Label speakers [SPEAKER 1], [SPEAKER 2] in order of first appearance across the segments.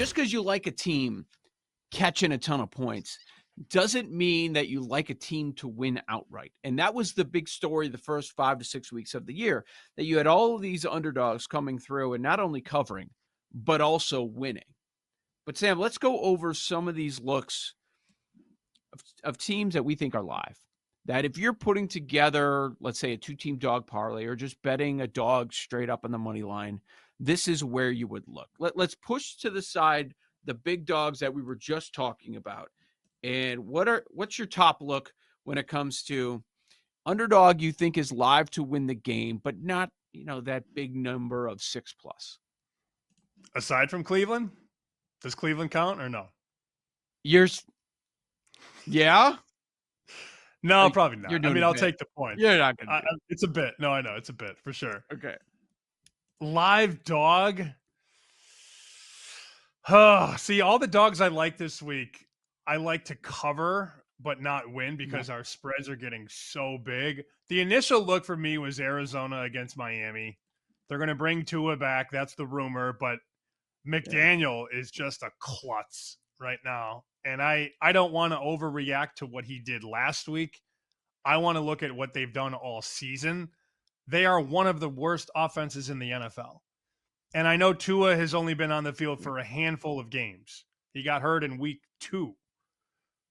[SPEAKER 1] just because you like a team catching a ton of points doesn't mean that you like a team to win outright. And that was the big story the first 5 to 6 weeks of the year, that you had all of these underdogs coming through and not only covering, but also winning. But Sam, let's go over some of these looks of teams that we think are live. That if you're putting together, let's say, a 2-team dog parlay or just betting a dog straight up on the money line, this is where you would look. Let's push to the side the big dogs that we were just talking about. And what's your top look when it comes to underdog you think is live to win the game, but not, that big number of 6+?
[SPEAKER 2] Aside from Cleveland, does Cleveland count or no?
[SPEAKER 1] Yeah.
[SPEAKER 2] No, probably not. I mean, I'll take the point.
[SPEAKER 1] You're not going to.
[SPEAKER 2] It's a bit. No, I know. It's a bit for sure.
[SPEAKER 1] Okay.
[SPEAKER 2] Live dog. Oh, see, all the dogs I like this week, I like to cover but not win because our spreads are getting so big. The initial look for me was Arizona against Miami. They're going to bring Tua back. That's the rumor. But McDaniel is just a klutz right now. And I don't want to overreact to what he did last week. I want to look at what they've done all season. They are one of the worst offenses in the NFL. And I know Tua has only been on the field for a handful of games. He got hurt in week 2.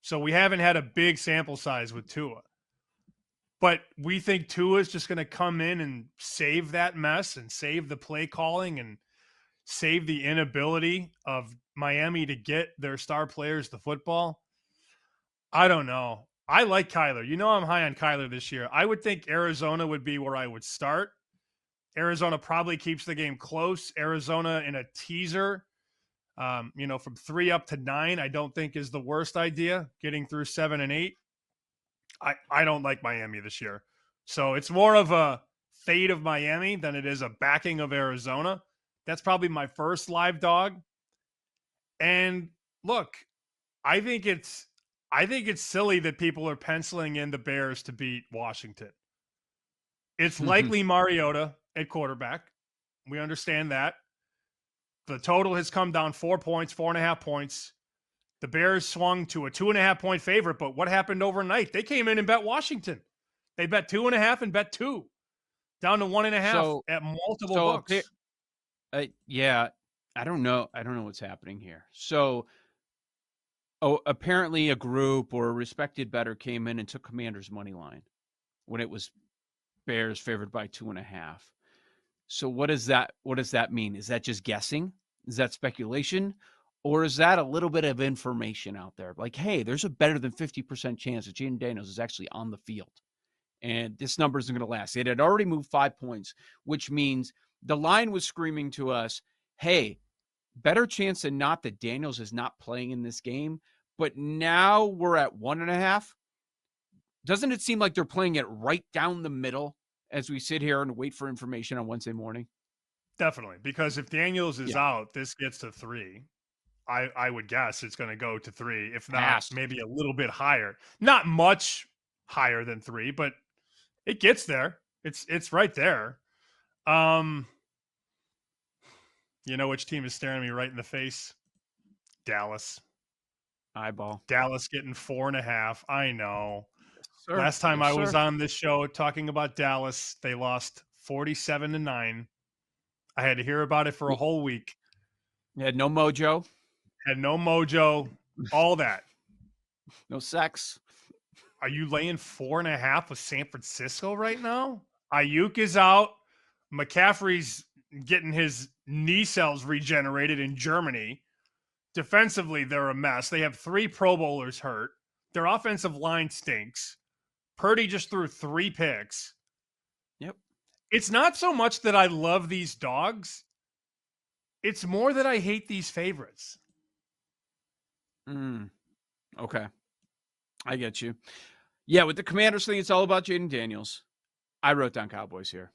[SPEAKER 2] So we haven't had a big sample size with Tua. But we think Tua is just going to come in and save that mess and save the play calling and save the inability of Miami to get their star players the football. I don't know. I like Kyler. I'm high on Kyler this year. I would think Arizona would be where I would start. Arizona probably keeps the game close. Arizona in a teaser, from 3 up to 9, I don't think is the worst idea. Getting through 7 and 8. I don't like Miami this year. So it's more of a fade of Miami than it is a backing of Arizona. That's probably my first live dog. And look, I think it's silly that people are penciling in the Bears to beat Washington. It's likely Mariota at quarterback. We understand that. The total has come down 4 points, 4.5 points. The Bears swung to a 2.5-point favorite, but what happened overnight? They came in and bet Washington. They bet 2.5 and bet 2. Down to 1.5 at multiple books.
[SPEAKER 1] Yeah, I don't know. I don't know what's happening here. So, apparently a group or a respected bettor came in and took Commander's money line when it was Bears favored by 2.5. So what does that mean? Is that just guessing? Is that speculation? Or is that a little bit of information out there? Like, hey, there's a better than 50% chance that Jaden Daniels is actually on the field. And this number isn't going to last. It had already moved 5 points, which means the line was screaming to us, hey, better chance than not that Daniels is not playing in this game. But now we're at 1.5. Doesn't it seem like they're playing it right down the middle as we sit here and wait for information on Wednesday morning?
[SPEAKER 2] Definitely. Because if Daniels is out, this gets to 3. I would guess it's going to go to 3, if not maybe a little bit higher. Not much higher than 3, but it gets there. It's right there. You know which team is staring me right in the face? Dallas.
[SPEAKER 1] Eyeball.
[SPEAKER 2] Dallas getting 4.5. I know.
[SPEAKER 1] Sir.
[SPEAKER 2] Last time I was on this show talking about Dallas, they lost 47-9. I had to hear about it for a whole week.
[SPEAKER 1] You had no mojo.
[SPEAKER 2] All that.
[SPEAKER 1] No sex.
[SPEAKER 2] Are you laying 4.5 with San Francisco right now? Ayuk is out. McCaffrey's getting his knee cells regenerated in Germany. Defensively, they're a mess. They have 3 Pro Bowlers hurt. Their offensive line stinks. Purdy just threw 3 picks.
[SPEAKER 1] Yep.
[SPEAKER 2] It's not so much that I love these dogs. It's more that I hate these favorites.
[SPEAKER 1] Okay. I get you. Yeah, with the Commanders thing, it's all about Jaden Daniels. I wrote down Cowboys here.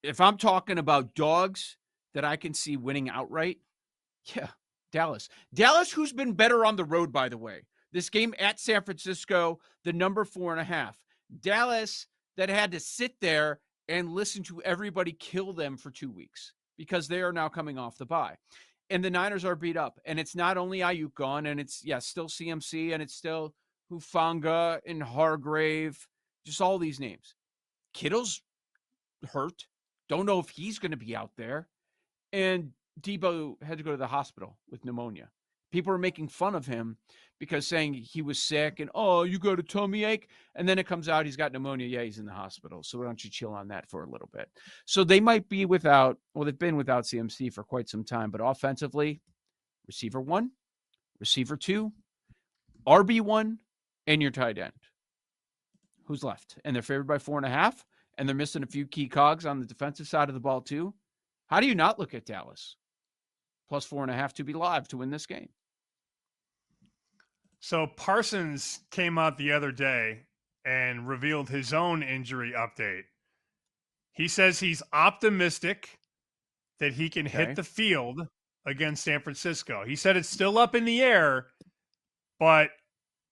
[SPEAKER 1] If I'm talking about dogs that I can see winning outright, yeah, Dallas. Dallas, who's been better on the road, by the way. This game at San Francisco, the number 4.5. Dallas that had to sit there and listen to everybody kill them for 2 weeks because they are now coming off the bye. and the Niners are beat up. And it's not only Ayuk gone, and it's, still CMC, and it's still Hufanga and Hargrave, just all these names. Kittle's hurt. Don't know if he's going to be out there. And Debo had to go to the hospital with pneumonia. People are making fun of him because saying he was sick and, oh, you got a tummy ache. And then it comes out he's got pneumonia. Yeah, he's in the hospital. So why don't you chill on that for a little bit? So they might be without, well, they've been without CMC for quite some time. But offensively, receiver 1, receiver 2, RB1, and your tight end. Who's left? And they're favored by 4.5. And they're missing a few key cogs on the defensive side of the ball, too. How do you not look at Dallas? Plus 4.5 to be live to win this game.
[SPEAKER 2] So Parsons came out the other day and revealed his own injury update. He says he's optimistic that he can hit the field against San Francisco. He said it's still up in the air, but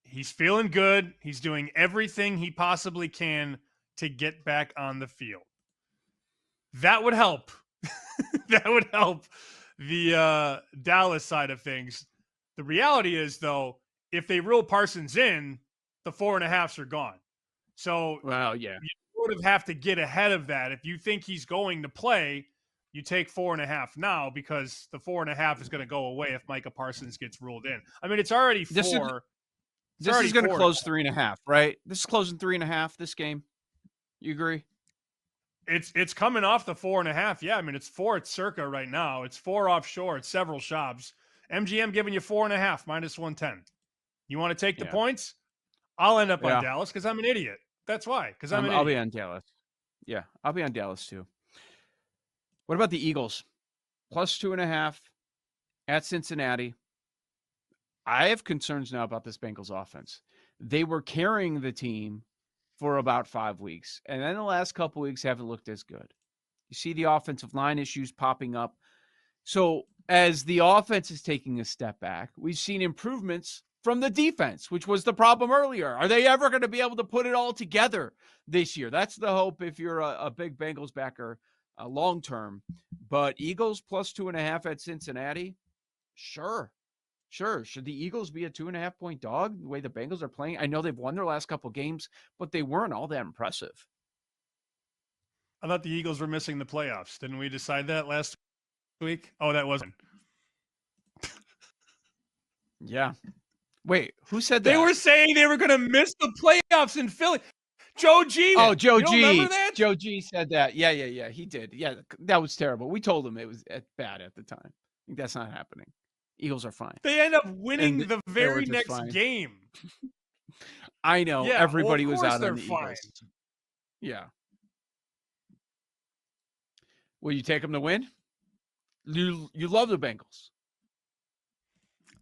[SPEAKER 2] he's feeling good. He's doing everything he possibly can to get back on the field. That would help. That would help the Dallas side of things. The reality is, though, if they rule Parsons in, the 4.5s are gone. So you sort of have to get ahead of that. If you think he's going to play, you take 4.5 now because the 4.5 is going to go away if Micah Parsons gets ruled in. I mean, it's already 4.
[SPEAKER 1] This is going to close 3.5, right? This is closing 3.5 this game. You agree?
[SPEAKER 2] It's coming off the 4.5. Yeah, I mean, it's 4 at Circa right now. It's 4 offshore at several shops. MGM giving you 4.5 minus 110. You want to take the points? I'll end up on Dallas because I'm an idiot. That's why, because I'm an idiot.
[SPEAKER 1] I'll be on Dallas. Yeah, I'll be on Dallas too. What about the Eagles? Plus 2.5 at Cincinnati. I have concerns now about this Bengals offense. They were carrying the team for about 5 weeks, and then the last couple weeks haven't looked as good. You see the offensive line issues popping up. So as the offense is taking a step back, we've seen improvements from the defense, which was the problem earlier. Are they ever going to be able to put it all together this year? That's the hope if you're a big Bengals backer long term. But Eagles plus 2.5 at Cincinnati, sure. Should the Eagles be a 2.5-point dog the way the Bengals are playing? I know they've won their last couple games, but they weren't all that impressive.
[SPEAKER 2] I thought the Eagles were missing the playoffs. Didn't we decide that last week? Oh, that wasn't.
[SPEAKER 1] Yeah. Wait, who said that?
[SPEAKER 2] They were saying they were going to miss the playoffs in Philly. Joe G.
[SPEAKER 1] Oh, Joe G.
[SPEAKER 2] Remember that?
[SPEAKER 1] Joe G said that. Yeah. He did. Yeah, that was terrible. We told him it was bad at the time. I think that's not happening. Eagles are fine.
[SPEAKER 2] They end up winning the very next game.
[SPEAKER 1] I know.
[SPEAKER 2] Yeah,
[SPEAKER 1] everybody
[SPEAKER 2] was
[SPEAKER 1] out
[SPEAKER 2] on
[SPEAKER 1] the Eagles. Yeah. Will you take them to win? You love the Bengals.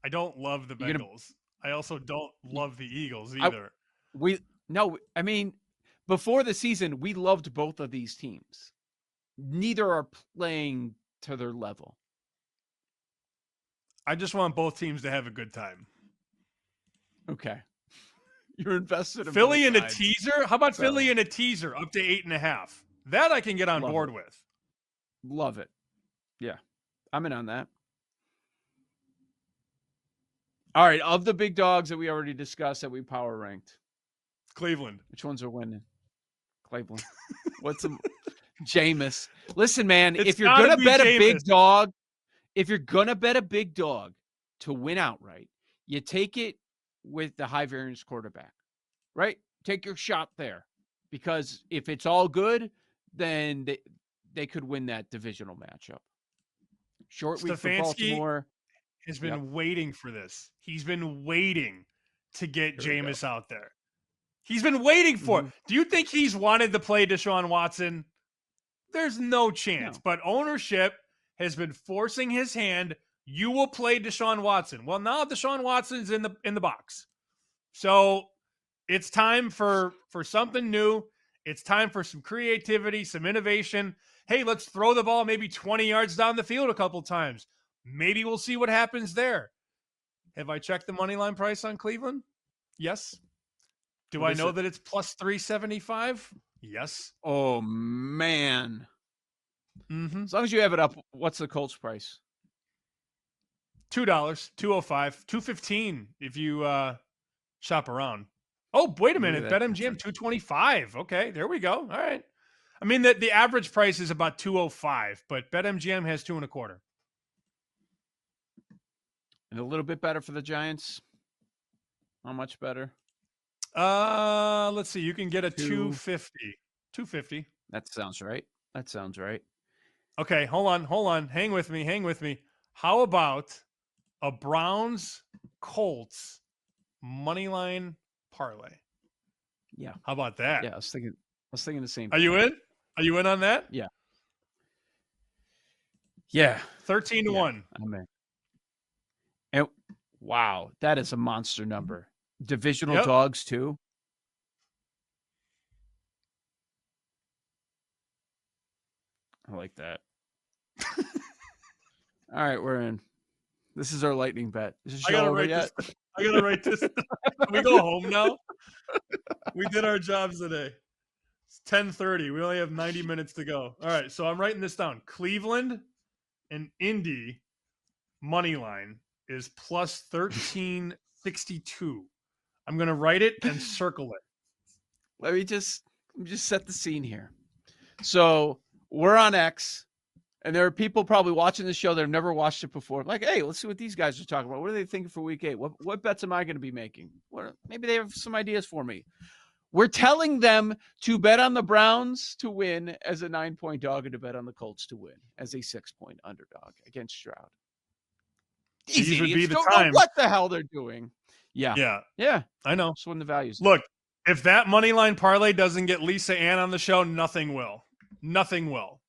[SPEAKER 2] I don't love the Bengals. I also don't love the Eagles either.
[SPEAKER 1] I mean, before the season, we loved both of these teams. Neither are playing to their level.
[SPEAKER 2] I just want both teams to have a good time.
[SPEAKER 1] Okay. You're invested in
[SPEAKER 2] Philly in a teaser? How about Philly in a teaser up to 8.5? That I can get on board with.
[SPEAKER 1] Love it. Yeah. I'm in on that. All right. Of the big dogs that we already discussed that we power ranked.
[SPEAKER 2] Cleveland.
[SPEAKER 1] Which ones are winning? Cleveland. What's the Jameis? Listen, man, if you're going to bet a big dog, to win outright, you take it with the high variance quarterback, right? Take your shot there, because if it's all good, then they could win that divisional matchup. Short week for Baltimore.
[SPEAKER 2] Has been waiting for this. He's been waiting to get Jameis out there. He's been waiting for it. Do you think he's wanted to play Deshaun Watson? There's no chance. No. But ownership has been forcing his hand. You will play Deshaun Watson. Well, now Deshaun Watson's in the box. So it's time for something new. It's time for some creativity, some innovation. Hey, let's throw the ball maybe 20 yards down the field a couple times. Maybe we'll see what happens there. Have I checked the money line price on Cleveland? Yes. Do I know that it's plus 375? Yes.
[SPEAKER 1] Oh, man.
[SPEAKER 2] Mm-hmm.
[SPEAKER 1] As long as you have it up, what's the Colts price?
[SPEAKER 2] $2, 205, 215 if you shop around. Oh, wait a
[SPEAKER 1] Look at
[SPEAKER 2] minute.
[SPEAKER 1] that
[SPEAKER 2] BetMGM
[SPEAKER 1] difference.
[SPEAKER 2] 225. Okay, there we go. All right. I mean, the average price is about 205, but BetMGM has 2.25.
[SPEAKER 1] And a little bit better for the Giants. How much better?
[SPEAKER 2] Let's see. You can get a
[SPEAKER 1] Two.
[SPEAKER 2] 250. 250.
[SPEAKER 1] That sounds right. That sounds right.
[SPEAKER 2] Okay, hold on. Hang with me. How about a Browns Colts money line parlay?
[SPEAKER 1] Yeah.
[SPEAKER 2] How about that?
[SPEAKER 1] Yeah. I was thinking the same
[SPEAKER 2] Are
[SPEAKER 1] thing.
[SPEAKER 2] you in? Are you in on that?
[SPEAKER 1] Yeah. Yeah.
[SPEAKER 2] 13 to 1.
[SPEAKER 1] I'm in. And wow, that is a monster number. Divisional
[SPEAKER 2] Yep.
[SPEAKER 1] dogs too. I like that. All right, we're in. This is our lightning bet. Is the
[SPEAKER 2] I
[SPEAKER 1] show
[SPEAKER 2] gotta
[SPEAKER 1] over
[SPEAKER 2] write
[SPEAKER 1] yet?
[SPEAKER 2] this. I gotta write this. Can we go home now? We did our jobs today. It's 10:30. We only have 90 minutes to go. All right, so I'm writing this down. Cleveland and Indy money line is plus 1362. I'm gonna write it and circle it.
[SPEAKER 1] Let me just set the scene here. So we're on X, and there are people probably watching the show that have never watched it before. Like, hey, let's see what these guys are talking about. What are they thinking for week 8? What bets am I going to be making? Maybe they have some ideas for me. We're telling them to bet on the Browns to win as a 9-point dog and to bet on the Colts to win as a 6-point underdog against Stroud. These
[SPEAKER 2] These would be
[SPEAKER 1] idiots
[SPEAKER 2] the
[SPEAKER 1] don't know
[SPEAKER 2] time.
[SPEAKER 1] what the hell they're doing. Yeah.
[SPEAKER 2] I know.
[SPEAKER 1] That's when the values.
[SPEAKER 2] Look, if that money line parlay doesn't get Lisa Ann on the show, nothing will. Nothing will.